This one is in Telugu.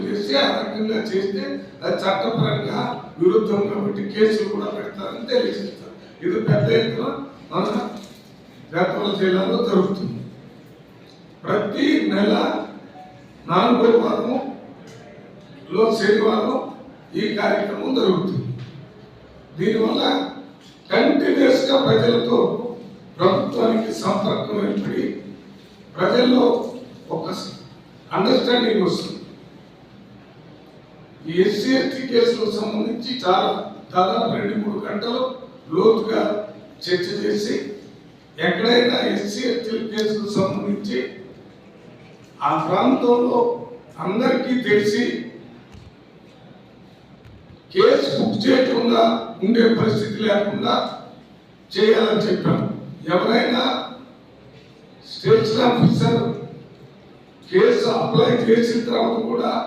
చేసి ఆ రకంగా చేస్తే అది చట్టపరంగా విరుద్ధం కాబట్టి కేసులు కూడా పెడతారని తెలియజేస్తారు. ఇది పెద్ద ఎత్తున మన గద్వాల జిల్లాలో జరుగుతుంది. ప్రతి నెల 4వ వారంలో శనివారం ఈ కార్యక్రమం జరుగుతుంది. దీనివల్ల కంటిన్యూస్ గా ప్రజలతో ప్రభుత్వానికి సంపర్కం ఏర్పడి ప్రజల్లో ఒక అండర్స్టాండింగ్ వస్తుంది. ఈ ఎస్సీ ఎస్టీ కేసులకు సంబంధించి దాదాపు 2-3 గంటలు లోతుగా చర్చ చేసి ఎక్కడైనా ఎస్సీ ఎస్టీ కేసులకు సంబంధించి ఆ ప్రాంతంలో అందరికీ తెలిసి కేసు బుక్ చేయకుండా ఉండే పరిస్థితి లేకుండా చేయాలని చెప్పాము. ఎవరైనా స్టేషన్ ఆఫీసర్ కేసు అప్లై చేసిన తర్వాత కూడా